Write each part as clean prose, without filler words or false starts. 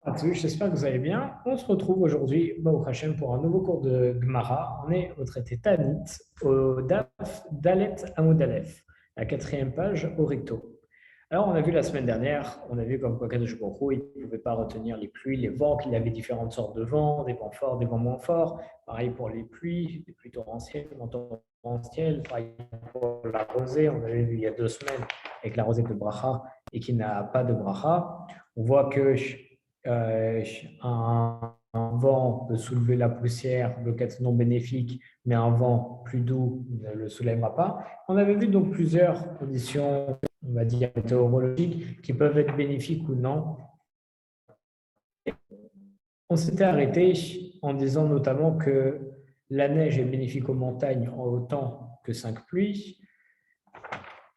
À tous, j'espère que vous allez bien. On se retrouve aujourd'hui, Baruch Hashem, pour un nouveau cours de Gemara. On est au traité Tanit, au Daf Dalet Amud Aleph, la quatrième page au recto. Alors, on a vu la semaine dernière, on a vu comme quoi Kadosh Baruch Hu, il ne pouvait pas retenir les pluies, les vents, qu'il y avait différentes sortes de vents, des vents forts, des vents moins forts. Pareil pour les pluies torrentielles, des vents torrentiels. Pareil pour la rosée, on avait vu il y a 2 semaines avec la rosée de Bracha et qui n'a pas de Bracha. On voit que un vent peut soulever la poussière, peut être non bénéfique, mais un vent plus doux ne le soulèvera pas. On avait vu donc plusieurs conditions, on va dire, météorologiques qui peuvent être bénéfiques ou non. On s'était arrêté en disant notamment que la neige est bénéfique aux montagnes en autant que 5 pluies.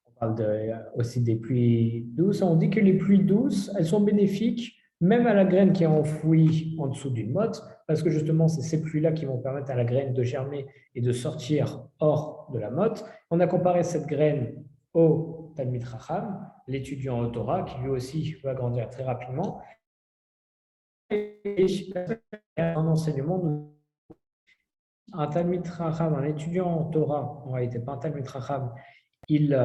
On parle aussi des pluies douces. On dit que les pluies douces, elles sont bénéfiques même à la graine qui est enfouie en dessous d'une motte, parce que justement, c'est ces pluies-là qui vont permettre à la graine de germer et de sortir hors de la motte. On a comparé cette graine au Talmid Chacham, l'étudiant au Torah, qui lui aussi va grandir très rapidement. Et un enseignement, un Talmid Chacham, un étudiant en Torah, en réalité pas un Talmid Chacham, il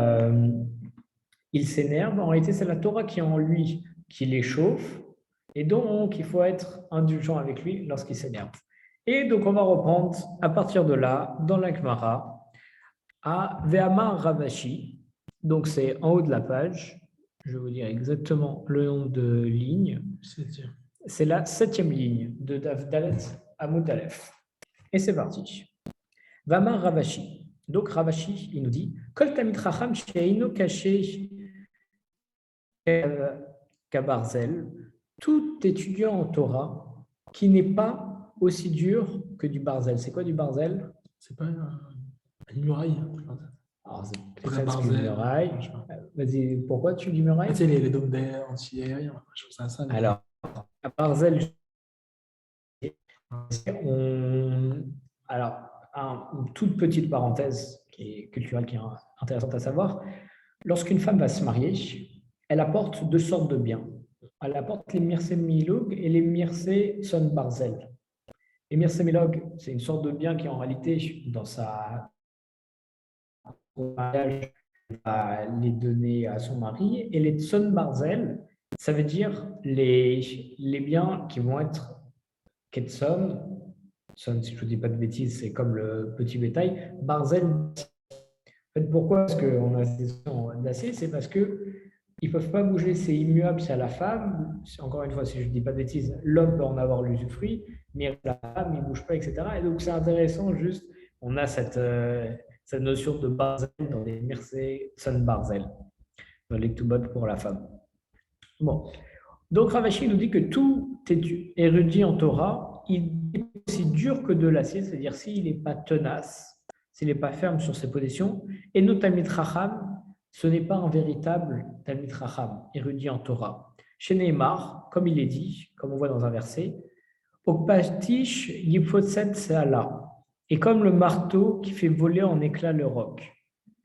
s'énerve. En réalité, c'est la Torah qui est en lui qui l'échauffe. Et donc, il faut être indulgent avec lui lorsqu'il s'énerve. Et donc, on va reprendre à partir de là, dans la Gemara, à Ve'amar Ravashi. Donc, c'est en haut de la page. Je vais vous dire exactement le nombre de lignes. C'est la 7e ligne de Daf Dalet Amud Aleph. Et c'est parti. Ve'amar Ravashi. Donc, Ravashi, il nous dit Kol Tamid Chacham she'eino kaché Kabarzel, tout étudiant en Torah qui n'est pas aussi dur que du barzel. C'est quoi du barzel? C'est pas une muraille. Alors, c'est presque une muraille. Vas-y, pourquoi tu dis muraille? Tu sais, les dômes d'air anti-aériens, je trouve ça. Mais... Alors, à barzel, alors, une toute petite parenthèse qui est culturelle, qui est intéressante à savoir. Lorsqu'une femme va se marier, elle apporte 2 sortes de biens. Elle apporte les mirse milog et les mirse son barzel. Les mirse milog, c'est une sorte de bien qui en réalité, dans sa mariage, va les donner à son mari. Et les son barzel, ça veut dire les biens qui vont être ketsom. Son, si je ne dis pas de bêtises, c'est comme le petit bétail. Barzel, en fait, pourquoi est-ce qu'on a ces sons d'acier? C'est parce que ils ne peuvent pas bouger, c'est immuable, c'est à la femme. Encore une fois, si je ne dis pas de bêtises, l'homme peut en avoir l'usufruit, mais la femme, il ne bouge pas, etc. Et donc, c'est intéressant, juste, on a cette notion de barzel dans les Mircea son barzel, dans les Ktubot pour la femme. Bon. Donc, Ravashi nous dit que tout érudit en Torah, il est aussi dur que de l'acier, c'est-à-dire s'il n'est pas tenace, s'il n'est pas ferme sur ses positions, et notre Talmid Chacham, ce n'est pas un véritable Talmid Chacham, érudit en Torah. Chez Neymar, comme il est dit, comme on voit dans un verset, Okpatish Yipotset Seala, et comme le marteau qui fait voler en éclats le roc.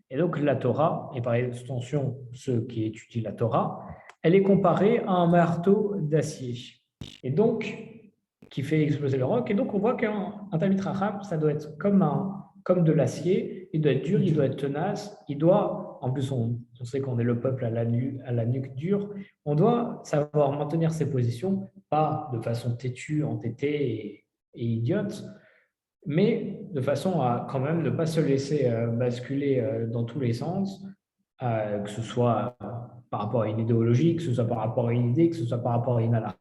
Et donc la Torah, et par extension ceux qui étudient la Torah, elle est comparée à un marteau d'acier. Et donc, qui fait exploser le roc. Et donc, on voit qu'un Talmid Chacham, ça doit être comme de l'acier. Il doit être dur, il doit être tenace. Il doit, en plus, on sait qu'on est le peuple à la nuque dure. On doit savoir maintenir ses positions, pas de façon têtue, entêtée et idiote, mais de façon à quand même ne pas se laisser basculer dans tous les sens, que ce soit par rapport à une idéologie, que ce soit par rapport à une idée, que ce soit par rapport à une halakha.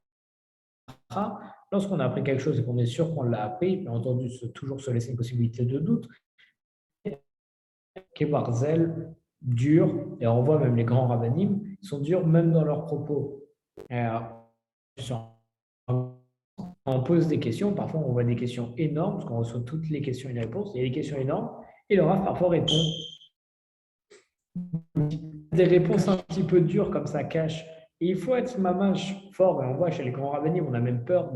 Lorsqu'on a appris quelque chose et qu'on est sûr qu'on l'a appris, bien entendu, toujours se laisser une possibilité de doute, Kebarzel, dur, et on voit même les grands rabbinim, ils sont durs même dans leurs propos. On pose des questions, parfois on voit des questions énormes, parce qu'on reçoit toutes les questions et les réponses, il y a des questions énormes, et le Rav parfois répond des réponses un petit peu dures comme ça, cache. Et il faut être mamache fort, et on voit chez les grands rabbinim, on a même peur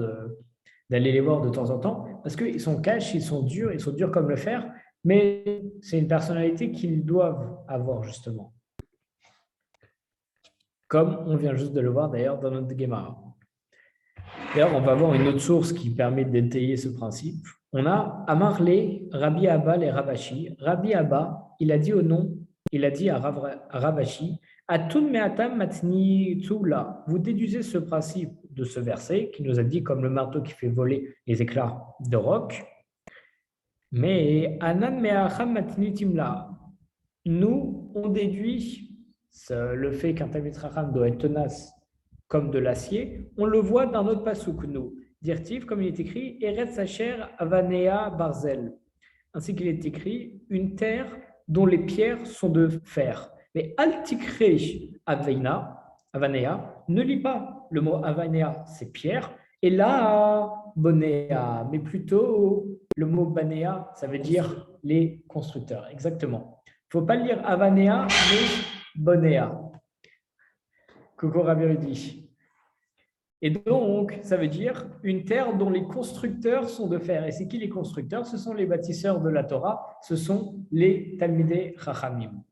d'aller les voir de temps en temps, parce qu'ils sont cash, ils sont durs comme le fer, mais c'est une personnalité qu'ils doivent avoir justement. Comme on vient juste de le voir d'ailleurs dans notre Gemara. D'ailleurs, on va voir une autre source qui permet d'étayer ce principe. On a Amarlé, Rabbi Abba et Ravashi. Rabbi Abba, il a dit à Ravashi, Atun me'atam matni tsula. Vous déduisez ce principe de ce verset qui nous a dit comme le marteau qui fait voler les éclats de roc. Mais Anan me'acham matni timla. Nous, on déduit le fait qu'un Talmid Chacham doit être tenace comme de l'acier, on le voit dans notre pasouk, nous. Dirtiv, comme il est écrit, Eretz Asher Avanea Barzel. Ainsi qu'il est écrit, une terre dont les pierres sont de fer. Mais Altikre Avanea, ne lit pas le mot Avanea, c'est pierre, et là, Bonea, mais plutôt le mot Banea, ça veut dire les constructeurs, exactement. Il ne faut pas lire Avanea, mais Bonea. Coucou Rabbi Rudy. Et donc, ça veut dire une terre dont les constructeurs sont de fer. Et c'est qui les constructeurs? Ce sont les bâtisseurs de la Torah, ce sont les Talmidei Chachamim.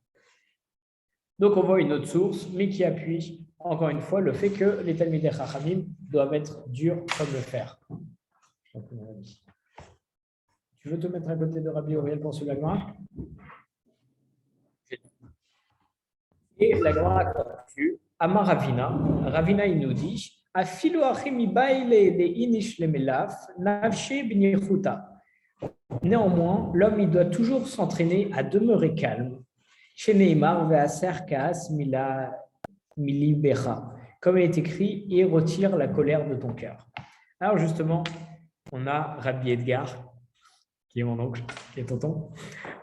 Donc, on voit une autre source, mais qui appuie, encore une fois, le fait que les Talmidei Chachamim doivent être durs comme le fer. Tu veux te mettre à côté de Rabbi Uriel pour ce Gemara? Et la Gemara conclut, Amar Ravina, Ravina il nous dit, néanmoins, l'homme il doit toujours s'entraîner à demeurer calme. Chez Neymar, comme il est écrit, et retire la colère de ton cœur. Alors justement, on a Rabbi Edgar, qui est mon oncle, qui est tonton.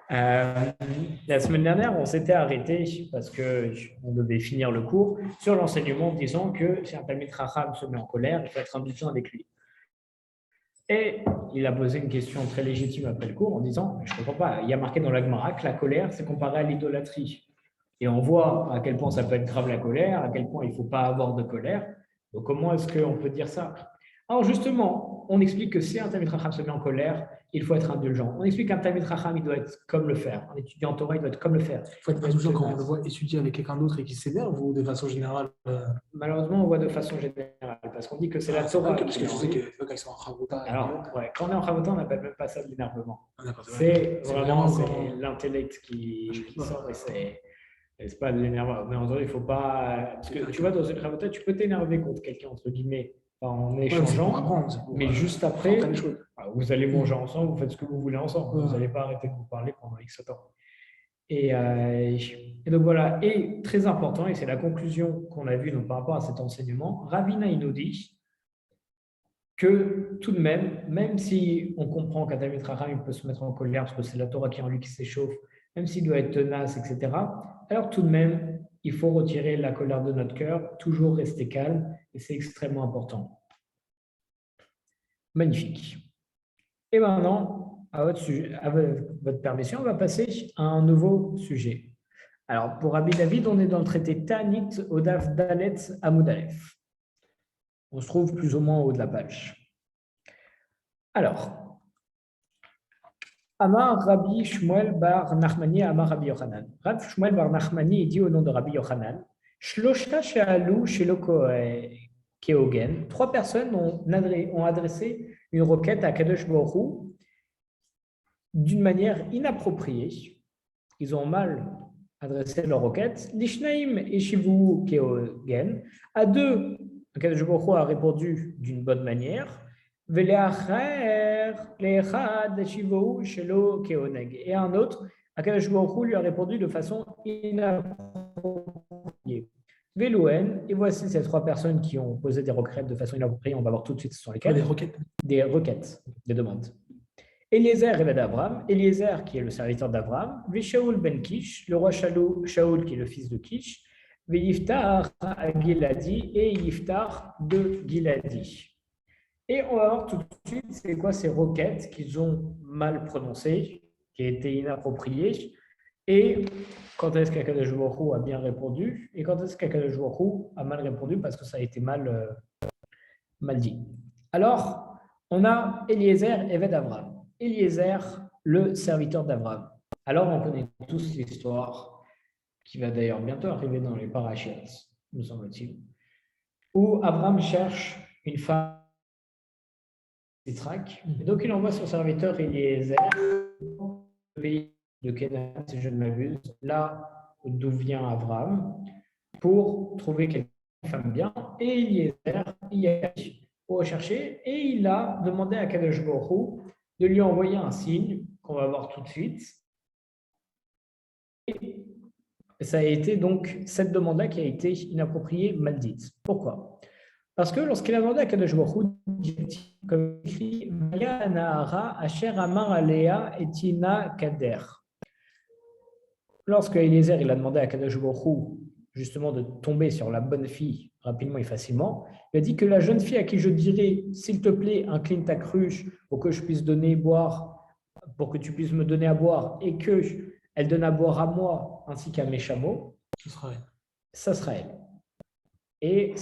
La semaine dernière, on s'était arrêté parce qu'on devait finir le cours sur l'enseignement disant que si un Talmid Chacham se met en colère, il faut être indulgent avec lui. Et il a posé une question très légitime après le cours en disant, je ne comprends pas, il y a marqué dans la Gemara que la colère, c'est comparé à l'idolâtrie. Et on voit à quel point ça peut être grave la colère, à quel point il ne faut pas avoir de colère. Donc comment est-ce qu'on peut dire ça? Alors justement, on explique que si un Talmid Chacham se met en colère, il faut être indulgent. On explique qu'un Talmid Chacham, il doit être comme le fer. Un étudiant en Torah, il doit être comme le fer. Il faut être indulgent quand on le voit étudier avec quelqu'un d'autre et qui s'énerve ou de façon générale Malheureusement, on voit de façon générale parce qu'on dit que c'est la Torah. Parce que je sais que quand ils sont en Chavota. Alors, ouais, quand on est en Chavota, on n'appelle même pas ça de l'énervement. C'est vraiment l'intellect qui sort et c'est pas de l'énervement. Mais en vrai, il ne faut pas. Parce que tu vois, dans une Chavota, tu peux t'énerver contre quelqu'un, entre guillemets, en échangeant, mais juste après, vous allez manger ensemble, vous faites ce que vous voulez ensemble. Vous n'allez pas arrêter de vous parler pendant X temps. Et donc voilà, et très important, et c'est la conclusion qu'on a vue par rapport à cet enseignement, Ravina il nous dit que tout de même si on comprend qu'un Talmid Chacham il peut se mettre en colère parce que c'est la Torah qui est en lui qui s'échauffe, même s'il doit être tenace, etc., alors tout de même, il faut retirer la colère de notre cœur, toujours rester calme, et c'est extrêmement important. Magnifique. Et maintenant, avec votre permission, on va passer à un nouveau sujet. Alors, pour Rabbi David, on est dans le traité Ta'anit au Daf Dalet Amud Aleph. On se trouve plus ou moins en haut de la page. Alors, Amar Rabbi Shmuel bar Nachmani, Amar Rabbi Yochanan. Rabbi Shmuel bar Nachmani dit au nom de Rabbi Yochanan, Shloshta she'alu shelo keogen. 3 personnes ont adressé une requête à Kadosh Baruch Hu d'une manière inappropriée. Ils ont mal adressé leur requête. Lishnaim et Shivu keogen. À 2, Kadosh Baruch Hu a répondu d'une bonne manière. Et un autre, Akadosh Baruch Hu lui a répondu de façon inappropriée. Velouen, et voici ces 3 personnes qui ont posé des requêtes de façon inappropriée. On va voir tout de suite ce sont lesquelles. Des requêtes, des demandes. Eliezer et d'Abraham, Eliezer qui est le serviteur d'Abraham, Vishaoul ben Kish, le roi Shaoul qui est le fils de Kish, Yiftar à Giladi et Yiftar de Giladi. Et on va voir tout de suite c'est quoi ces requêtes qu'ils ont mal prononcées, qui étaient inappropriées, et quand est-ce qu'Akadosh Baruch Hu a bien répondu, et quand est-ce qu'Akadosh Baruch Hu a mal répondu parce que ça a été mal dit. Alors, on a Eliezer, Eved Avraham. Eliezer, le serviteur d'Abraham. Alors, on connaît tous l'histoire, qui va d'ailleurs bientôt arriver dans les parashiot, me semble-t-il, où Abraham cherche une femme Yitzhak. Et donc, il envoie son serviteur Eliezer au pays de Canaan, si je ne m'abuse, là d'où vient Abraham, pour trouver quelqu'un qui femme bien. Et Eliezer y est pour rechercher. Et il a demandé à Kadosh Baruch Hu de lui envoyer un signe qu'on va voir tout de suite. Et ça a été donc cette demande-là qui a été inappropriée, mal dite. Pourquoi? Parce que lorsqu'il a demandé à Kadosh Baruch Hu, comme écrit, Maya Nahara Asher Amar Alea Etina Kader. Lorsque Eliezer il a demandé à Kadosh Baruch Hu justement de tomber sur la bonne fille rapidement et facilement, il a dit que la jeune fille à qui je dirais, s'il te plaît, incline ta cruche pour que je puisse donner boire, pour que tu puisses me donner à boire et que elle donne à boire à moi ainsi qu'à mes chameaux, ça sera elle. Et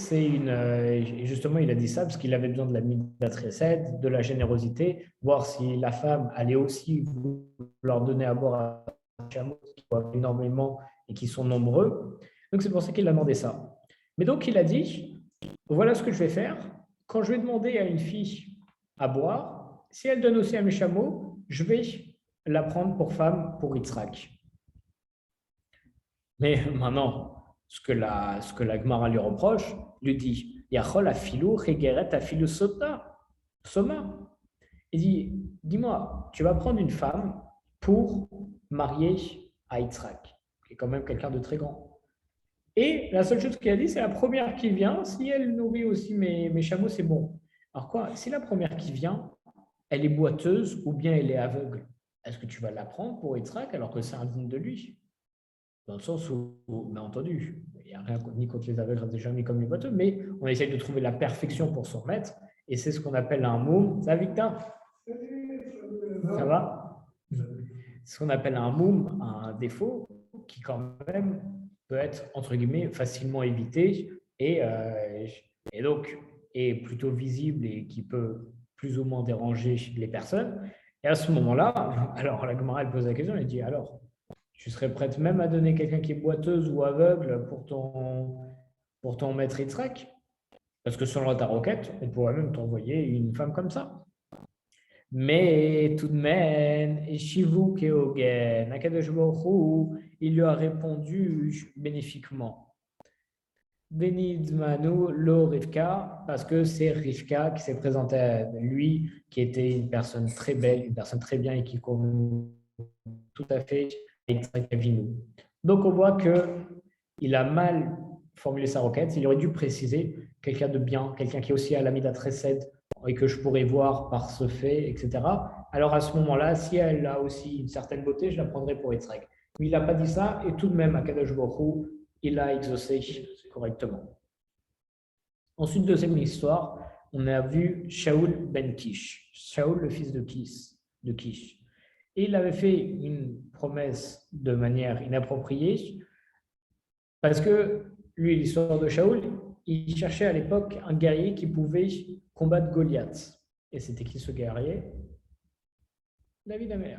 justement, il a dit ça parce qu'il avait besoin de la midat chesed, de la générosité, voir si la femme allait aussi vouloir donner à boire à des chameaux qui boivent énormément et qui sont nombreux. Donc, c'est pour ça qu'il a demandé ça. Mais donc, il a dit, voilà ce que je vais faire. Quand je vais demander à une fille à boire, si elle donne aussi à mes chameaux, je vais la prendre pour femme pour Yitzhak. Mais maintenant, ce que la Gemara lui reproche, lui dit Yachol afilou regeret afilou soma. Il dit dis-moi, tu vas prendre une femme pour marier à Yitzhak, qui est quand même quelqu'un de très grand. Et la seule chose qu'il a dit, c'est la première qui vient, si elle nourrit aussi mes chameaux, c'est bon. Alors quoi, si la première qui vient, elle est boiteuse ou bien elle est aveugle, est-ce que tu vas la prendre pour Yitzhak alors que c'est indigne de lui? Dans le sens où, bien entendu, il n'y a rien ni contre les aveugles, ni comme les boiteux, mais on essaye de trouver la perfection pour son maître, et c'est ce qu'on appelle un moum. Ça va, Victor? Ça va? C'est ce qu'on appelle un moum, un défaut qui quand même peut être, entre guillemets, facilement évité, et donc est plutôt visible et qui peut plus ou moins déranger les personnes. Et à ce moment-là, alors la Gemara, elle pose la question, elle dit, alors, tu serais prête même à donner quelqu'un qui est boiteuse ou aveugle pour ton maître Yitzhak? Parce que selon ta requête, on pourrait même t'envoyer une femme comme ça. Mais tout de même, Shivu Keogen, Akadosh Baruch Hu, il lui a répondu bénéfiquement. Benidmanu lo Rivka, parce que c'est Rivka qui s'est présentée à lui, qui était une personne très belle, une personne très bien et qui convenait tout à fait. Donc, on voit qu'il a mal formulé sa requête. Il aurait dû préciser quelqu'un de bien, quelqu'un qui est aussi à la midat chesed et que je pourrais voir par ce fait, etc. Alors, à ce moment-là, si elle a aussi une certaine beauté, je la prendrai pour Yitzhak. Mais il n'a pas dit ça et tout de même, Akadosh Baruch Hu, il a exaucé correctement. Ensuite, deuxième histoire, on a vu Shaoul ben Kish. Shaoul, le fils de Kish. Et il avait fait une promesse de manière inappropriée parce que lui, l'histoire de Shaoul, il cherchait à l'époque un guerrier qui pouvait combattre Goliath. Et c'était qui ce guerrier? David Améler.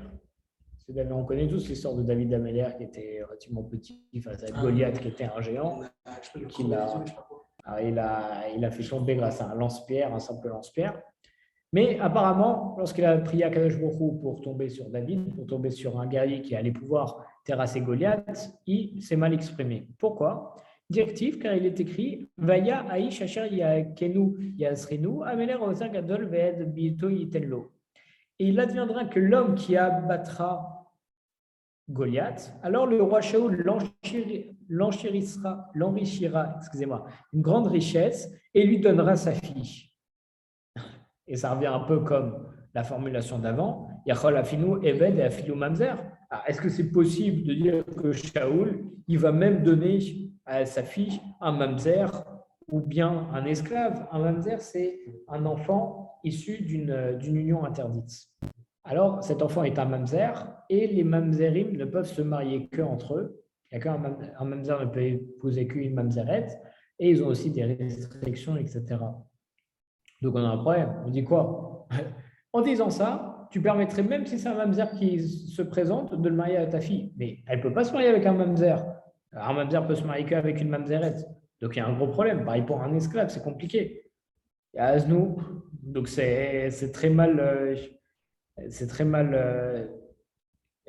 On connaît tous l'histoire de David Améler qui était relativement petit face à Goliath qui était un géant. Il a fait tomber grâce à un simple lance-pierre. Mais apparemment, lorsqu'il a prié à Kadosh Baruch Hu pour tomber sur David, pour tomber sur un guerrier qui allait pouvoir terrasser Goliath, il s'est mal exprimé. Pourquoi? Directif, car il est écrit Vaya Aish Asher Yakenu Yasrinu Ameler Ozer Gadol Ve'ed Bito Yitenlo. Et il adviendra que l'homme qui abattra Goliath, alors le roi Shaoul l'enrichira, une grande richesse et lui donnera sa fille. Et ça revient un peu comme la formulation d'avant, Yachol Afinu Eved et Afilu Mamzer. Est-ce que c'est possible de dire que Shaoul, il va même donner à sa fille un Mamzer ou bien un esclave? Un Mamzer, c'est un enfant issu d'une union interdite. Alors, cet enfant est un Mamzer et les Mamzerim ne peuvent se marier qu'entre eux. Il n'y a qu'un Mamzer ne peut épouser qu'une Mamzerette et ils ont aussi des restrictions, etc. Donc, on a un problème. On dit quoi? En disant ça, tu permettrais, même si c'est un mamzer qui se présente, de le marier à ta fille. Mais elle ne peut pas se marier avec un mamzer. Un mamzer peut se marier qu'avec une mamzerette. Donc, il y a un gros problème. Pareil pour un esclave, c'est compliqué. il y a Aznou. Donc c'est très mal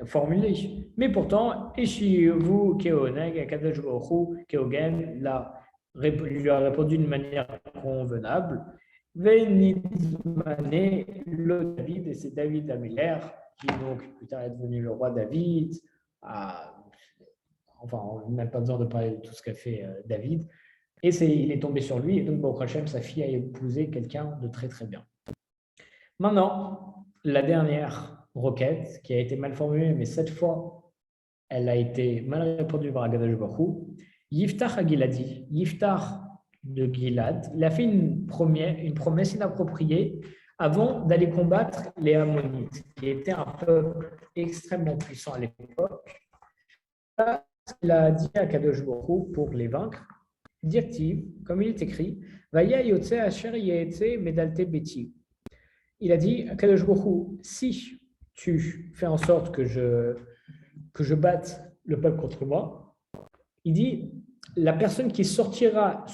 formulé. Mais pourtant, Eshivu Keoneg, Akadosh Baruch Hu, Keogen, lui a répondu d'une manière convenable. Venidmane le David, et c'est David Améler, qui donc plus tard est devenu le roi David. Enfin, on n'a pas besoin de parler de tout ce qu'a fait David. Et il est tombé sur lui, et donc Baruch Hashem, sa fille, a épousé quelqu'un de très très bien. Maintenant, la dernière requête, qui a été mal formulée, mais cette fois, elle a été mal répondue par Akadosh Baruch Hu. Yiftach a Giladi, Yiftach de Gilad, il a fait une promesse inappropriée avant d'aller combattre les Ammonites, qui étaient un peuple extrêmement puissant à l'époque. Il a dit à Akadosh Baruch Hu pour les vaincre, Dirtiv, comme il est écrit, Vaya Yotze Asher Yetse Medalte Beti. Il a dit à Kadosh Baruch Hu, si tu fais en sorte que je batte le peuple contre moi, il dit, la personne qui sortira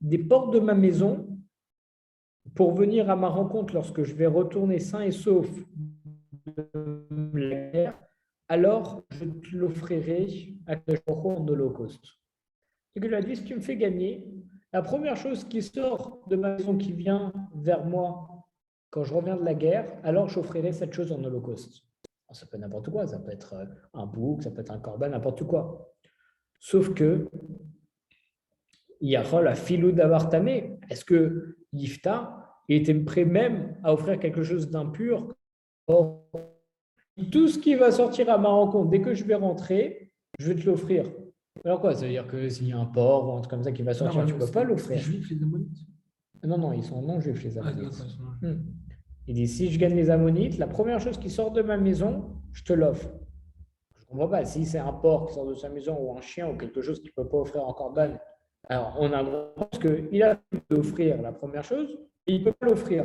des portes de ma maison pour venir à ma rencontre lorsque je vais retourner sain et sauf de la guerre, alors je te l'offrirai à Kadosh Baruch Hu en holocauste. Et que je lui ai dit, si tu me fais gagner, la première chose qui sort de ma maison, qui vient vers moi quand je reviens de la guerre, alors j'offrirai cette chose en holocauste. Alors, ça peut être n'importe quoi, ça peut être un bouc, ça peut être un corban, n'importe quoi. Sauf que, Yachol a filou d'avartamé. Est-ce que Yifta était prêt même à offrir quelque chose d'impur? Or, tout ce qui va sortir à ma rencontre, dès que je vais rentrer, je vais te l'offrir. Alors quoi? Ça veut dire que s'il y a un porc ou un truc comme ça qui va sortir, tu ne peux pas l'offrir. Les Juifs, les Ammonites? Non, ils sont non-juifs, les Ammonites. Ah, Il dit, si je gagne les Ammonites, la première chose qui sort de ma maison, je te l'offre. Je ne comprends pas. Si c'est un porc qui sort de sa maison ou un chien ou quelque chose qu'il ne peut pas offrir en corban, alors on a le droit parce qu'il a pu offrir la première chose et il ne peut pas l'offrir.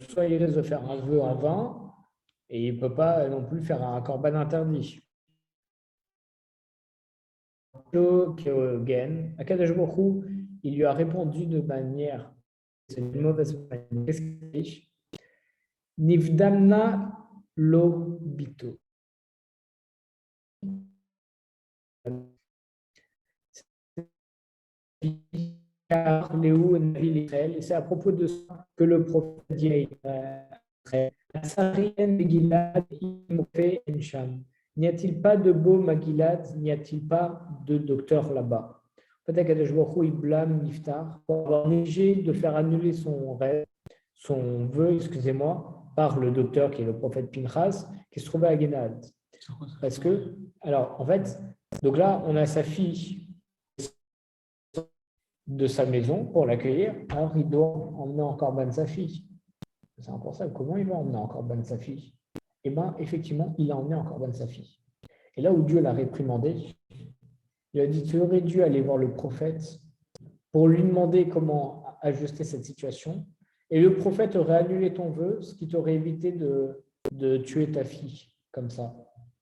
Soit il risque de faire un vœu en vain et il ne peut pas non plus faire un corban interdit. Akadosh Baruch Hu, il lui a répondu de manière, c'est une mauvaise manière. Nivdamna lo bito. Et c'est à propos de ça que le prophète dit n'y a-t-il pas de beau Magilad, n'y a-t-il pas de docteur là-bas? Peut-être qu'Akadosh Baruch Hu, il blâme Niftar pour avoir négligé de faire annuler son rêve, son vœu, excusez-moi, par le docteur qui est le prophète Pinchas, qui se trouvait à Génad. Parce que, alors, en fait, donc là, on a sa fille de sa maison pour l'accueillir, alors il doit emmener en corban sa fille. C'est encore ça. Comment il va emmener en corban sa fille? Eh bien, effectivement, il a emmené en corban sa fille. Et là où Dieu l'a réprimandé, il a dit, tu aurais dû aller voir le prophète pour lui demander comment ajuster cette situation. Et le prophète aurait annulé ton vœu, ce qui t'aurait évité de tuer ta fille comme ça,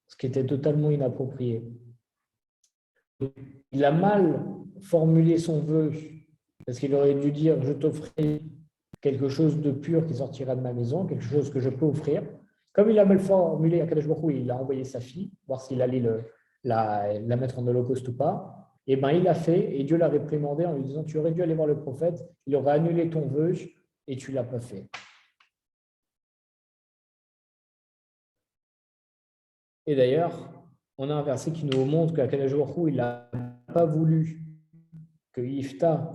ce qui était totalement inapproprié. Il a mal formulé son vœu parce qu'il aurait dû dire je t'offrirai quelque chose de pur qui sortira de ma maison, quelque chose que je peux offrir. Comme il a mal formulé à Kadosh Baruch Hu, il a envoyé sa fille, voir s'il allait la mettre en holocauste ou pas. Et bien il l'a fait et Dieu l'a réprimandé en lui disant tu aurais dû aller voir le prophète, il aurait annulé ton vœu et tu ne l'as pas fait. Et d'ailleurs, on a un verset qui nous montre qu'à Kadosh Baruch Hu, il n'a pas voulu que Yifta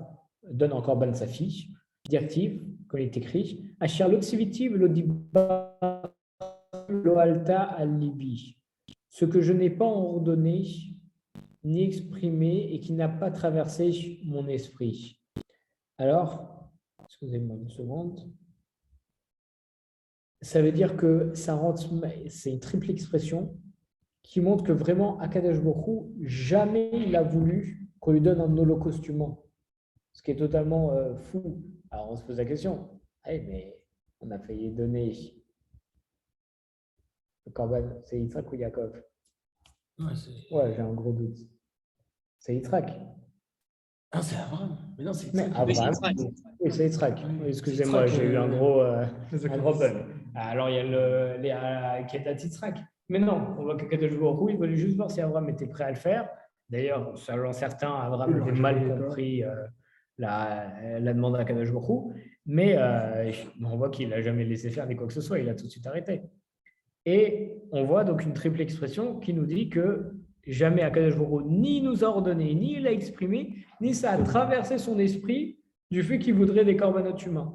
donne encore ban sa fille, directive, comme il est écrit, Asher l'otsivitiv l'odiba loalta al-libi, ce que je n'ai pas ordonné ni exprimé et qui n'a pas traversé mon esprit. Alors, excusez-moi une seconde, ça veut dire que c'est une triple expression qui montre que vraiment, Akadosh Baruch Hu, jamais il a voulu qu'on lui donne un holocauste humain. Ce qui est totalement fou. Alors on se pose la question, hey, mais on a failli donner le corban, c'est Yitzhak ou Yaakov? Ouais, j'ai un gros doute. C'est Yitzhak. Ah, c'est Abraham. Mais non, c'est Mais Yitzhak. Oui, c'est Abraham, Yitzhak. oui, c'est Yitzhak. Oui, Oui, excusez-moi, Yitzhak, j'ai eu un gros bug. D'accord. Alors, il y a Kedat Yitzhak. Mais non, on voit que Kadosh Baruch Hu, il voulait juste voir si Abraham était prêt à le faire. D'ailleurs, selon certains, Abraham Il avait l'aurait mal jamais fait. compris la demande à Kadosh Baruch Hu. Mais on voit qu'il n'a jamais laissé faire ni quoi que ce soit. Il a tout de suite arrêté. Et on voit donc une triple expression qui nous dit que jamais Akadosh Baruch Hu ni nous a ordonné, ni il a exprimé, ni ça a traversé son esprit du fait qu'il voudrait des corbanotes humains.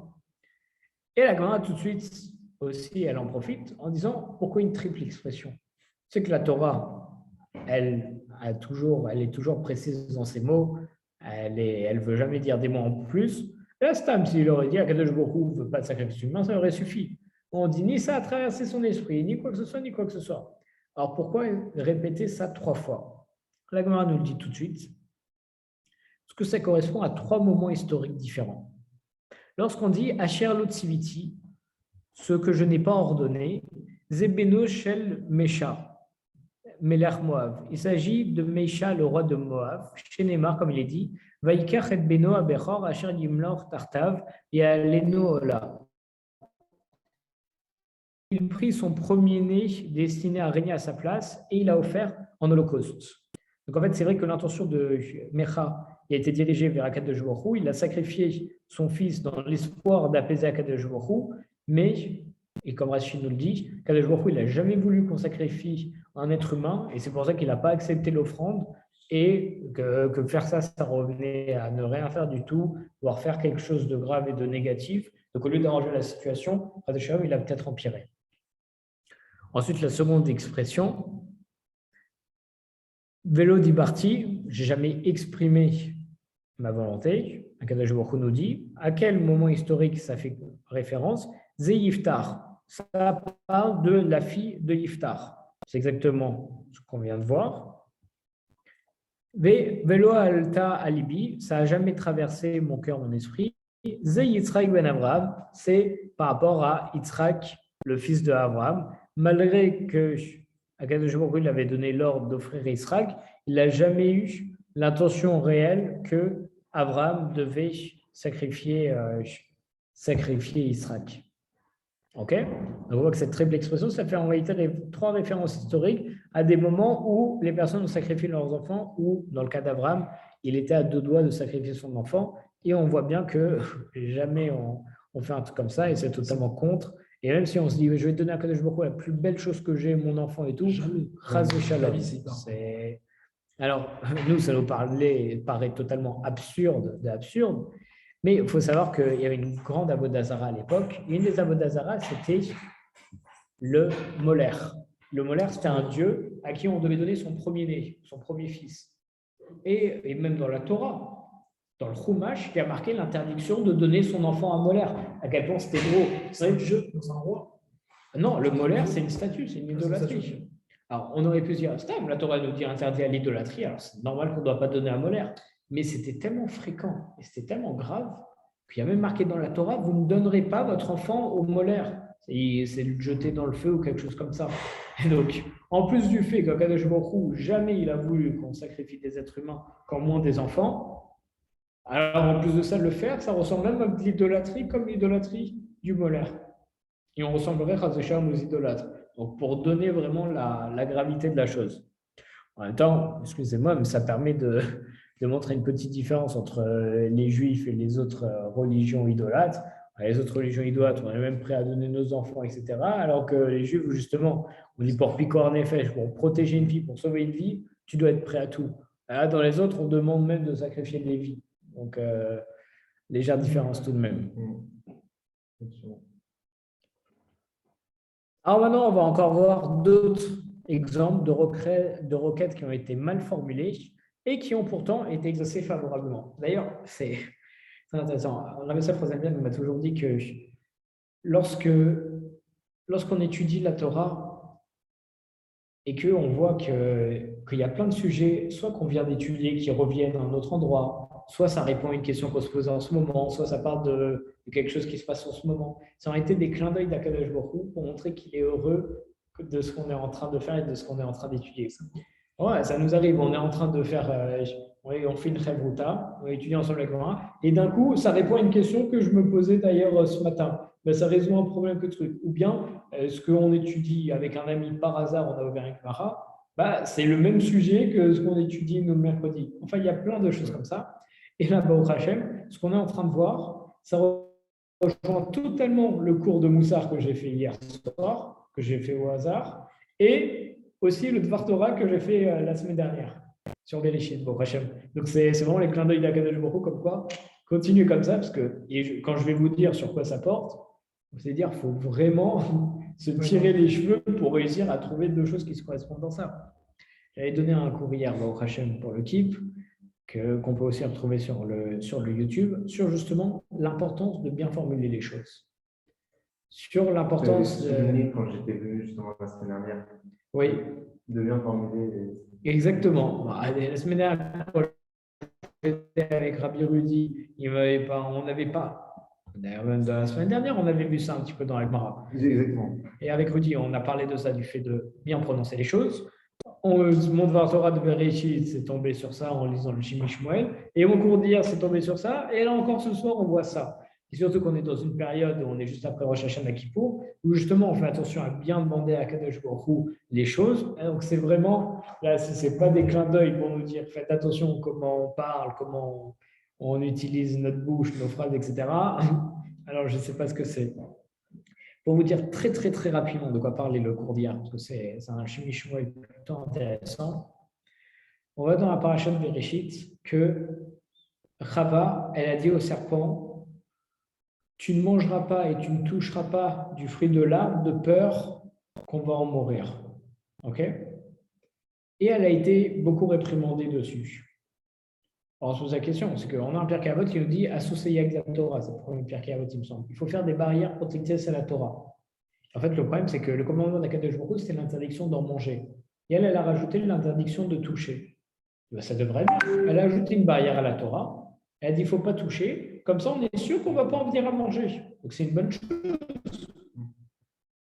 Et la Gemara tout de suite aussi, elle en profite en disant pourquoi une triple expression? C'est que la Torah, elle est toujours précise dans ses mots, elle veut jamais dire des mots en plus. Et là, Stam, s'il aurait dit Akadosh Baruch Hu ne veut pas de sacrifice humain, ça aurait suffi. On dit ni ça a traversé son esprit, ni quoi que ce soit, ni quoi que ce soit. Alors pourquoi répéter ça 3 fois? La Gemara nous le dit tout de suite. Parce que ça correspond à 3 moments historiques différents. Lorsqu'on dit Asher Lotsiviti, ce que je n'ai pas ordonné, Zebeno Shel Mesha, Melech Moav. Il s'agit de Mesha, le roi de Moab, chez Neymar, comme il est dit, Vaikach et Beno Abechor, Asher Yimlor Tartav, Yaleno Ola. Il prit son premier-né destiné à régner à sa place et il a offert en holocauste. Donc en fait, c'est vrai que l'intention de Mecha a été dirigée vers Akadosh Baruch Hu. Il a sacrifié son fils dans l'espoir d'apaiser Akadosh Baruch Hu, mais, et comme Rachid nous le dit, Akadosh Baruch Hu, il n'a jamais voulu qu'on sacrifie un être humain et c'est pour ça qu'il n'a pas accepté l'offrande et que faire ça, ça revenait à ne rien faire du tout, voire faire quelque chose de grave et de négatif. Donc au lieu d'arranger la situation, Akadosh Baruch Hu, il a peut-être empiré. Ensuite, la seconde expression, Vélo dibarti, j'ai jamais exprimé ma volonté. Akadosh Baruch Hu nous dit, à quel moment historique ça fait référence? Ze Yiftar, ça parle de la fille de Yiftar. C'est exactement ce qu'on vient de voir. Vélo alta alibi, ça n'a jamais traversé mon cœur, mon esprit. Ze Yitzhak ben Abraham, c'est par rapport à Yitzhak, le fils de Abraham. Malgré que Akadosh Baruch Hu il avait donné l'ordre d'offrir Yitzhak, il n'a jamais eu l'intention réelle que Abraham devait sacrifier Yitzhak. Ok? Donc on voit que cette triple expression, ça fait en réalité 3 références historiques à des moments où les personnes ont sacrifié leurs enfants ou, dans le cas d'Abraham, il était à 2 doigts de sacrifier son enfant. Et on voit bien que jamais on fait un truc comme ça et c'est totalement contre. Et même si on se dit, je vais te donner à Kadosh Baruch Hu la plus belle chose que j'ai, mon enfant et tout, Chas v'Shalom. Alors, nous, ça nous paraît totalement absurde, mais il faut savoir qu'il y avait une grande Avodah Zarah à l'époque. Une des Avodah Zarah, c'était le Moler. Le Moler, c'était un dieu à qui on devait donner son premier-né, son premier fils. Et même dans la Torah, dans le Chumash, il y a marqué l'interdiction de donner son enfant à Moler. À quel point c'était gros. C'est un jeu, c'est un roi. Non, le Moler, c'est une statue, c'est une idolâtrie. Alors, on aurait pu se dire, la Torah nous dit interdit à l'idolâtrie, alors c'est normal qu'on ne doit pas donner à Moler. Mais c'était tellement fréquent et c'était tellement grave qu'il y a même marqué dans la Torah, vous ne donnerez pas votre enfant au Moler. C'est le jeter dans le feu ou quelque chose comme ça. Et donc, en plus du fait qu'Akadosh Baruch Hu, jamais il a voulu qu'on sacrifie des êtres humains, qu'en moins des enfants, alors en plus de ça, le faire, ça ressemble même à l'idolâtrie comme l'idolâtrie du Moler. Et on ressemblerait aux idolâtres. Donc, pour donner vraiment la gravité de la chose. En même temps, excusez-moi, mais ça permet de montrer une petite différence entre les juifs et les autres religions idolâtres. Les autres religions idolâtres, on est même prêt à donner nos enfants, etc. Alors que les juifs, justement, on dit pour picor nefesh, pour protéger une vie, pour sauver une vie, tu dois être prêt à tout. Là, dans les autres, on demande même de sacrifier des vies. Donc, légère différence tout de même. Alors maintenant, on va encore voir d'autres exemples de requêtes qui ont été mal formulées et qui ont pourtant été exaucées favorablement. D'ailleurs, c'est très intéressant. Rabbi Yosef Rosenberg m'a toujours dit que lorsqu'on étudie la Torah et qu'on voit qu'il y a plein de sujets, soit qu'on vient d'étudier, qui reviennent à un autre endroit, soit ça répond à une question qu'on se pose en ce moment, soit ça parle de quelque chose qui se passe en ce moment. Ça aurait été des clins d'œil d'Akadosh Baruch Hu pour montrer qu'il est heureux de ce qu'on est en train de faire et de ce qu'on est en train d'étudier. Ouais, ça nous arrive, on est en train de faire on fait une Chavruta, on étudie ensemble avec moi, et d'un coup, ça répond à une question que je me posais d'ailleurs ce matin. Ben, ça résout un problème que truc. Ou bien, ce qu'on étudie avec un ami par hasard, on a ouvert une Gemara, bah, c'est le même sujet que ce qu'on étudie nous le mercredi. Enfin, il y a plein de choses comme ça. Et là, Baruch Hashem, ce qu'on est en train de voir, ça rejoint totalement le cours de Moussard que j'ai fait hier soir, que j'ai fait au hasard, et aussi le Dvar Torah que j'ai fait la semaine dernière sur Bereshit, Baruch Hashem. Donc, c'est vraiment les clins d'œil d'Akadosh Baruch Hu, comme quoi, continue comme ça, parce que quand je vais vous dire sur quoi ça porte, vous allez dire qu'il faut vraiment se tirer les cheveux pour réussir à trouver deux choses qui se correspondent dans ça. J'avais donné un cours hier, Baruch Hashem, pour le KIP, qu'on peut aussi retrouver sur le YouTube, sur justement l'importance de bien formuler les choses. Sur l'importance quand j'étais venu justement la semaine dernière. Oui. De bien formuler. Exactement. La semaine dernière, quand j'étais avec Rabbi Rudy, on n'avait pas. D'ailleurs, même la semaine dernière, on avait vu ça un petit peu dans la Gemara. Exactement. Et avec Rudy, on a parlé de ça, du fait de bien prononcer les choses. Mon Dvar Torah de Bereshit s'est tombé sur ça en lisant le Shimi Shmuel. Et mon cours d'hier s'est tombé sur ça. Et là encore ce soir, on voit ça. Et surtout qu'on est dans une période où on est juste après Rosh Hashanah Kippour, où justement on fait attention à bien demander à Kadosh Baruch Hu les choses. Et donc c'est vraiment, là, ce n'est pas des clins d'œil pour nous dire faites attention comment on parle, comment on utilise notre bouche, nos phrases, etc. Alors je ne sais pas ce que c'est. Pour vous dire très, très, très rapidement de quoi parler le cours d'hier, parce que c'est un chimichouï plutôt intéressant. On va dans la paracha de Bereshit que Chava, elle a dit au serpent, tu ne mangeras pas et tu ne toucheras pas du fruit de l'arbre de peur qu'on va en mourir. OK? Et elle a été beaucoup réprimandée dessus. Alors, on se pose la question, c'est qu'on a un Pirkei Avot qui nous dit associé avec la Torah, c'est le premier Pirkei Avot, il me semble. Il faut faire des barrières protectrices à la Torah. En fait, le problème, c'est que le commandement d'Akadosh Baruch Hu, c'était l'interdiction d'en manger. Et elle a rajouté l'interdiction de toucher. Ben, ça devrait être. Elle a ajouté une barrière à la Torah. Elle a dit il ne faut pas toucher. Comme ça, on est sûr qu'on ne va pas en venir à manger. Donc, c'est une bonne chose.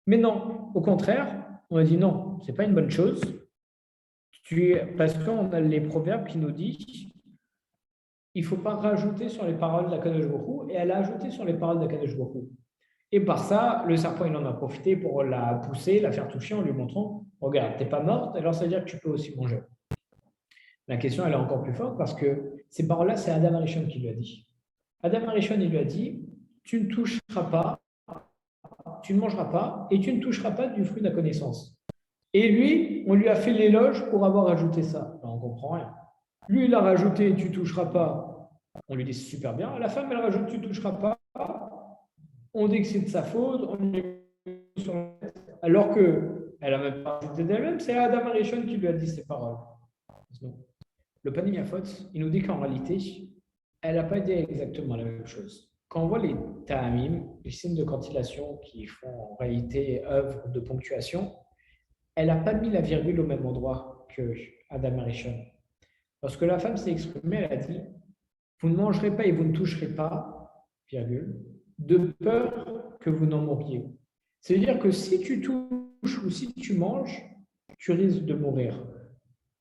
Mais non, au contraire, on a dit non, ce n'est pas une bonne chose. Parce qu'on a les proverbes qui nous disent il ne faut pas rajouter sur les paroles d'Akadosh Baruch Hu. Et elle a ajouté sur les paroles d'Akadosh Baruch Hu. Et par ça, le serpent, il en a profité pour la pousser, la faire toucher en lui montrant regarde, tu n'es pas morte, alors ça veut dire que tu peux aussi manger. La question, elle est encore plus forte parce que ces paroles-là, c'est Adam Arishon qui lui a dit. Adam Arishon, il lui a dit tu ne toucheras pas, tu ne mangeras pas et tu ne toucheras pas du fruit de la connaissance. Et lui, on lui a fait l'éloge pour avoir ajouté ça. Alors, on ne comprend rien. Lui, il a rajouté tu ne toucheras pas. On lui dit c'est super bien. La femme, elle rajoute tu ne toucheras pas. On dit que c'est de sa faute, on lui sur la tête, alors qu'elle n'a même pas ajouté d'elle-même, c'est Adam Arishon qui lui a dit ces paroles. Le Panim Yafot, il nous dit qu'en réalité, elle n'a pas dit exactement la même chose. Quand on voit les ta'amim, les signes de cantillation qui font en réalité œuvre de ponctuation, elle n'a pas mis la virgule au même endroit que Adam Arishon. Lorsque la femme s'est exprimée, elle a dit vous ne mangerez pas et vous ne toucherez pas, virgule, de peur que vous n'en mouriez. C'est-à-dire que si tu touches ou si tu manges, tu risques de mourir.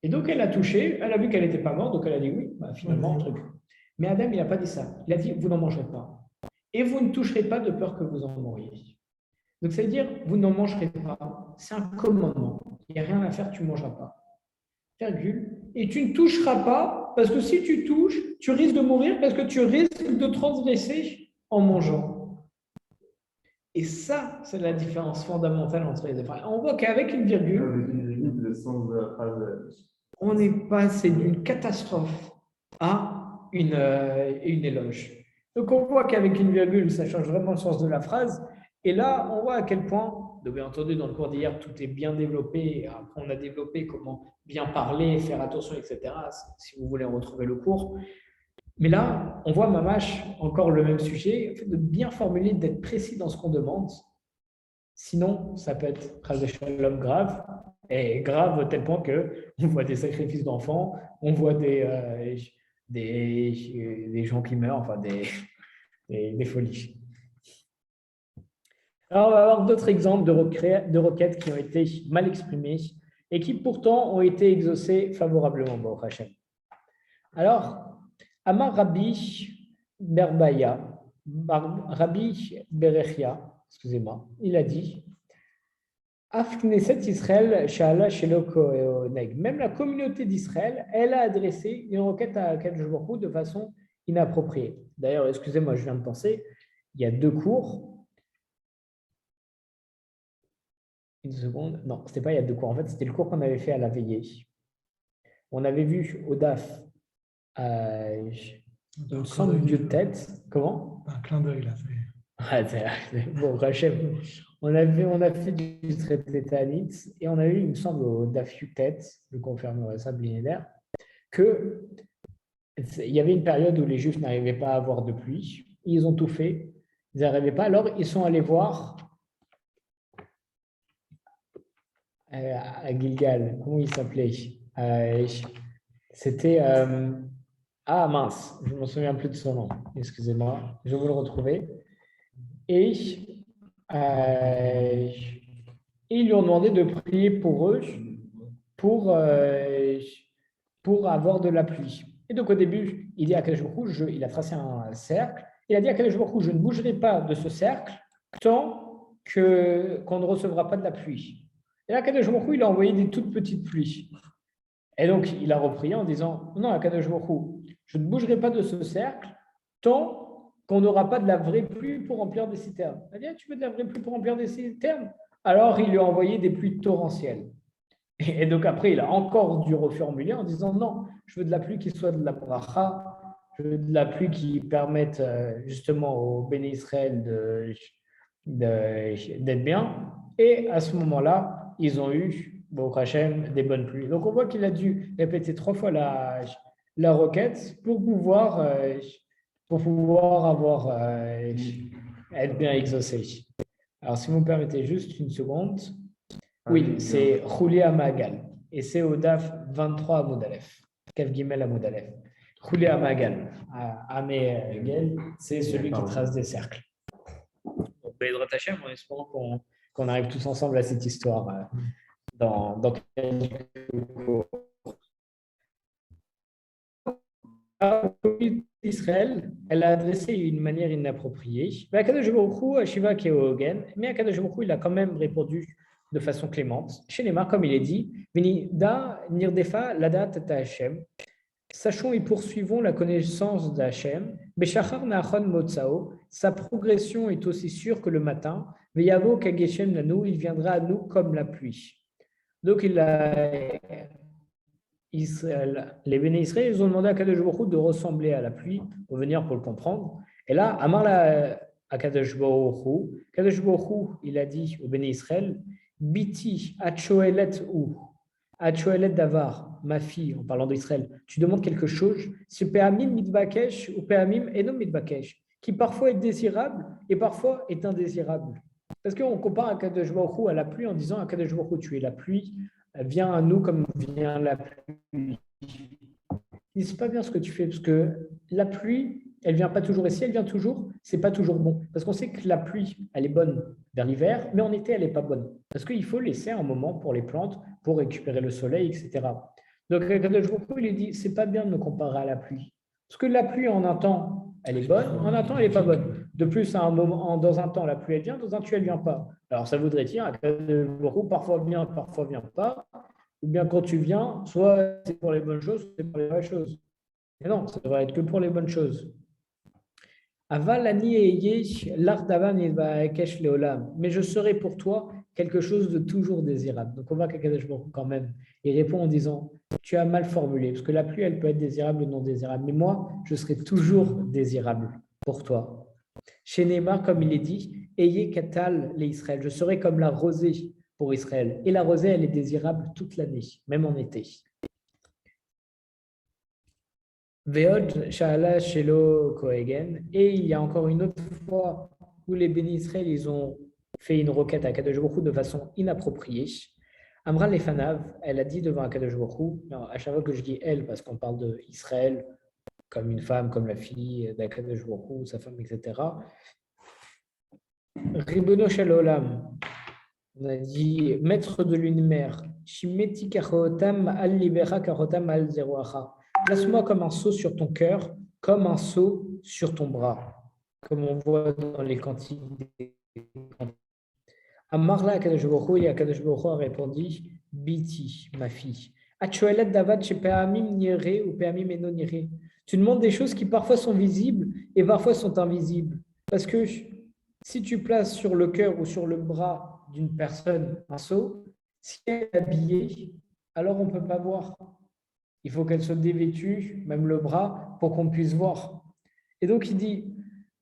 Et donc, elle a touché, elle a vu qu'elle n'était pas morte, donc elle a dit oui, finalement, un truc. Mais Adam, il n'a pas dit ça. Il a dit, vous n'en mangerez pas. Et vous ne toucherez pas de peur que vous en mouriez. Donc, ça veut dire, vous n'en mangerez pas. C'est un commandement. Il n'y a rien à faire, tu ne mangeras pas. Virgule. Et tu ne toucheras pas, parce que si tu touches, tu risques de mourir, parce que tu risques de transgresser en mangeant. Et ça, c'est la différence fondamentale entre les deux. On voit qu'avec une virgule, le sens de la phrase. On est passé d'une catastrophe à une éloge. Donc on voit qu'avec une virgule, ça change vraiment le sens de la phrase. Et là, on voit à quel point, bien entendu, dans le cours d'hier, tout est bien développé. Après, on a développé comment bien parler, faire attention, etc. Si vous voulez retrouver le cours. Mais là, on voit Mamash, encore le même sujet, de bien formuler, d'être précis dans ce qu'on demande. Sinon, ça peut être l'homme grave, et grave au tel point qu'on voit des sacrifices d'enfants, on voit des gens qui meurent, enfin des folies. Alors, on va avoir d'autres exemples de requêtes qui ont été mal exprimées et qui pourtant ont été exaucées favorablement. Bon, Alors, Amar Rabbi Berbaya, Rabbi Berechia, excusez-moi, il a dit Af Knesset Israël Shala Shelo Koheneg. Même la communauté d'Israël, elle a adressé une requête à Akadosh Baruch Hu de façon inappropriée. D'ailleurs, excusez-moi, je viens de penser, il y a 2 cours. Une seconde. Non, c'était pas il y a 2 cours. En fait, c'était le cours qu'on avait fait à la veillée. On avait vu au DAF, il me semble, de tête. Comment? Un clin d'œil, là. Bon, Rachem, on a fait du traité de Tanit et on a eu, il me semble, au DAF tête, je confirmerai ça, Blinédaire, qu'il y avait une période où les Juifs n'arrivaient pas à avoir de pluie. Ils ont tout fait. Ils n'arrivaient pas. Alors, ils sont allés voir à Gilgal. Comment il s'appelait? C'était... ah mince, je ne me souviens plus de son nom. Excusez-moi, je vais vous le retrouver. Et ils lui ont demandé de prier pour eux pour avoir de la pluie. Et donc au début, il dit à Akadosh Baruch Hu, il a tracé un cercle. Il a dit à Akadosh Baruch Hu, je ne bougerai pas de ce cercle tant qu'on ne recevra pas de la pluie. Et là, Akadosh Baruch Hu, il a envoyé des toutes petites pluies. Et donc, il a repris en disant, non, Akadosh Baruch Hu, je ne bougerai pas de ce cercle tant qu'on n'aura pas de la vraie pluie pour remplir des citernes. Il a dit, tu veux de la vraie pluie pour remplir des citernes? Alors, il lui a envoyé des pluies torrentielles. Et donc, après, il a encore dû reformuler en disant, non, je veux de la pluie qui soit de la bracha, je veux de la pluie qui permette justement au béni Israël d'être bien. Et à ce moment-là, ils ont eu, Baruch Hashem, des bonnes pluies. Donc, on voit qu'il a dû répéter 3 fois la requête pour pouvoir avoir, être bien exaucé. Alors, si vous me permettez juste une seconde. Oui, c'est Chouli Amagal. Et c'est au DAF 23 à Moudalef. Kaf Gimel à Moudalef. Chouli Amagal. Amegel, c'est celui qui trace des cercles. Donc, Bédrat Hachem, en espérant qu'on arrive tous ensemble à cette histoire dans quelques cours. Israël, elle a adressé d'une manière inappropriée. Mais Akadosh Baruch Hu, Ashiva Keogen, mais Akadosh Baruch Hu, il a quand même répondu de façon clémente. Chez Neymar, comme il est dit, Venida Nirdefa Ladat Hashem. Sachons et poursuivons la connaissance d'Hachem. Beshachar Nahon Motsao, sa progression est aussi sûre que le matin. Veyavo Kageshem Lanu, il viendra à nous comme la pluie. Donc les béné Israël, ils ont demandé à Kadosh Baruch Hu de ressembler à la pluie pour venir pour le comprendre. Et là, Amar à Kadosh Baruch Hu, Kadosh Baruch Hu, il a dit au béné Israël, Biti Achoelet ou Achoelet Davar, ma fille, en parlant d'Israël, tu demandes quelque chose, c'est Peamim Mitbakesh ou Peamim Enom Mitbakesh, qui parfois est désirable et parfois est indésirable. Parce qu'on compare à Kadosh Baruch Hu à la pluie en disant à Kadosh Baruch Hu, tu es la pluie, viens à nous comme vient la pluie. C'est pas bien ce que tu fais, parce que la pluie, elle vient pas toujours. Et si elle vient toujours, c'est pas toujours bon. Parce qu'on sait que la pluie, elle est bonne vers l'hiver, mais en été, elle n'est pas bonne. Parce qu'il faut laisser un moment pour les plantes, pour récupérer le soleil, etc. Donc, Kadosh Baruch Hu, il dit, c'est pas bien de me comparer à la pluie. Parce que la pluie, en un temps, elle est bonne, en un temps, elle n'est pas bonne. De plus, à un moment, dans un temps, la pluie, elle vient, dans un temps, elle ne vient pas. Alors, ça voudrait dire, parfois vient, parfois vient pas. Ou bien quand tu viens, soit c'est pour les bonnes choses, soit c'est pour les mauvaises choses. Mais non, ça devrait être que pour les bonnes choses. Mais je serai pour toi quelque chose de toujours désirable. Donc on voit qu'Akadosh Baruch Hu quand même, il répond en disant, tu as mal formulé, parce que la pluie, elle peut être désirable ou non désirable. Mais moi, je serai toujours désirable pour toi. Chez Neymar, comme il est dit, Ayez Katal les Israël, je serai comme la rosée pour Israël. Et la rosée, elle est désirable toute l'année, même en été. Veod Sha'ala Shelo Kohen. Et il y a encore une autre fois où les bénis Israël, ils ont fait une requête à Akadosh Baruch Hu de façon inappropriée. Amra Lefanav, elle a dit devant Akadosh Baruch Hu, à chaque fois que je dis elle, parce qu'on parle d'Israël comme une femme, comme la fille d'Akadosh Baruch Hu, sa femme, etc. Ribono Shel Olam, on a dit maître de l'univers, Shimeti Kachotam al Libera Kachotam al Zeruacha. place-moi comme un sceau sur ton cœur, comme un sceau sur ton bras, comme on voit dans les cantiques. Amarla Akadosh Baruch Hu, et Akadosh Baruch Hu a répondu, Biti, ma fille. Achoelet Davad chez Peamim Niré ou Peamim Eno Niré. Tu demandes des choses qui parfois sont visibles et parfois sont invisibles. Parce que si tu places sur le cœur ou sur le bras d'une personne un sceau, si elle est habillée, alors on ne peut pas voir. Il faut qu'elle soit dévêtue, même le bras, pour qu'on puisse voir. Et donc il dit,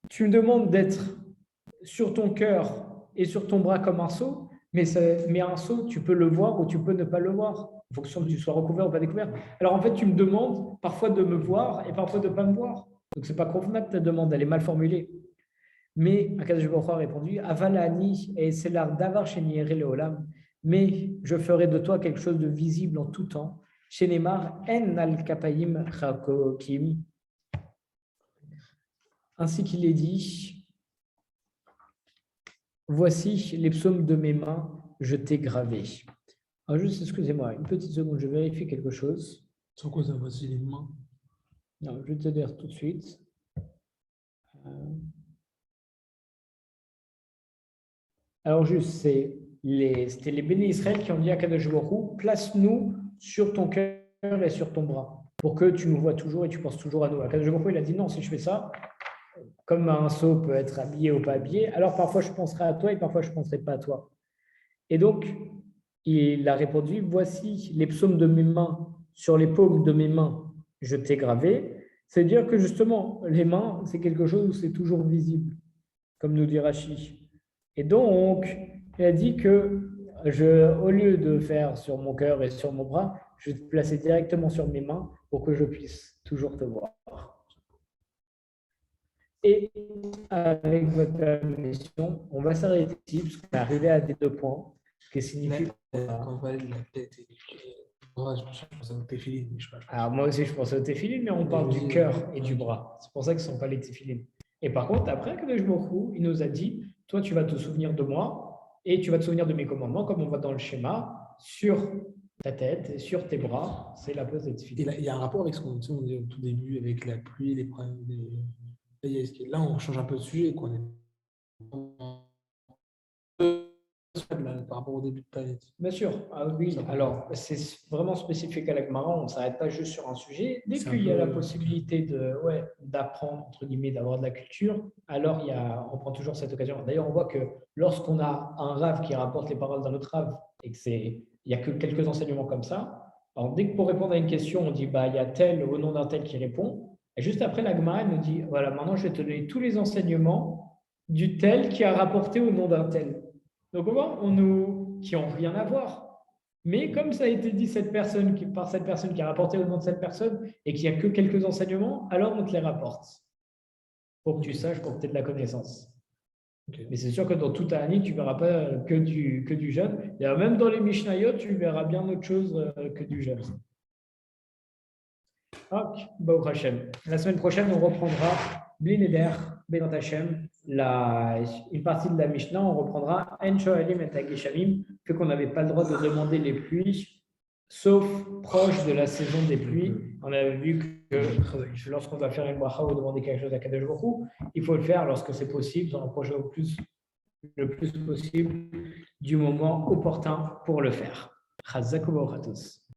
tu me demandes d'être sur ton cœur et sur ton bras comme un sceau, mais un sceau, tu peux le voir ou tu peux ne pas le voir, en fonction de tu sois recouvert ou pas découvert. Alors en fait, tu me demandes parfois de me voir et parfois de ne pas me voir. Donc ce n'est pas convenable ta demande, elle est mal formulée. Mais Akadosh Baruch Hu a répondu, Avalani, et c'est l'art d'avar chez Nieré Leolam, mais je ferai de toi quelque chose de visible en tout temps. Chez Neymar, En al Kapaim Chakokim. Ainsi qu'il est dit, voici les psaumes de mes mains, je t'ai gravé. Alors juste, excusez-moi, une petite seconde, je vérifie quelque chose. Sur quoi ça, voici les mains? Non, je vais te dire tout de suite. Alors juste, c'était les bénis Israël qui ont dit à Kadosh Baruch Hu, place-nous sur ton cœur et sur ton bras, pour que tu nous vois toujours et tu penses toujours à nous. Kadosh Baruch Hu, il a dit non, si je fais ça, comme un sceau peut être habillé ou pas habillé, alors parfois je penserai à toi et parfois je ne penserai pas à toi. Et donc, il a répondu, voici les psaumes de mes mains, sur les paumes de mes mains, je t'ai gravé. C'est-à-dire que justement, les mains, c'est quelque chose où c'est toujours visible, comme nous dit Rashi. Et donc, il a dit que au lieu de faire sur mon cœur et sur mon bras, je vais te placer directement sur mes mains pour que je puisse toujours te voir. Et avec votre permission, on va s'arrêter ici, parce qu'on est arrivé à des 2 points, ce qui signifie... Quand on parlait de la tête et je pense au téphilin. Alors moi aussi, je pense au téphilin, mais on parle du cœur et du bras. C'est pour ça que ce ne sont pas les téphilin. Et par contre, après, Kadosh Baruch Hu, il nous a dit, toi, tu vas te souvenir de moi et tu vas te souvenir de mes commandements, comme on voit dans le schéma, sur ta tête et sur tes bras. C'est la place des téphilin. Il y a un rapport avec ce qu'on disait au tout début, avec la pluie, les problèmes. Là, on change un peu de sujet. Quoi. Par rapport au début de planète. Bien sûr, ah oui. Alors, c'est vraiment spécifique à la Gemara, on ne s'arrête pas juste sur un sujet. Dès qu'il y a la possibilité d'apprendre, entre guillemets, d'avoir de la culture, alors on prend toujours cette occasion. D'ailleurs, on voit que lorsqu'on a un rave qui rapporte les paroles d'un autre rave et qu'il n'y a que quelques enseignements comme ça, alors dès que pour répondre à une question, on dit il y a tel au nom d'un tel qui répond, et juste après, la Gemara nous dit voilà, maintenant je vais te donner tous les enseignements du tel qui a rapporté au nom d'un tel. Donc, on voit, qui n'ont rien à voir. Mais comme ça a été dit par cette personne qui a rapporté au nom de cette personne et qu'il n'y a que quelques enseignements, alors on te les rapporte. Pour que tu saches, pour que tu aies de la connaissance. Okay. Mais c'est sûr que dans tout Ta'anit, tu ne verras pas que du jeûne. Et même dans les Mishnayot, tu verras bien autre chose que du jeûne. Ok, Baruch Hashem. La semaine prochaine, on reprendra Blineder, Benat Hashem, une partie de la Mishnah, on reprendra En Shoalim et Ageshamim, fait qu'on n'avait pas le droit de demander les pluies, sauf proche de la saison des pluies. On avait vu que lorsqu'on va faire une bracha ou demander quelque chose à Kadosh Baruch Hu, il faut le faire lorsque c'est possible, s'en rapprocher le plus possible du moment opportun pour le faire. Chazak u'Baruch à tous.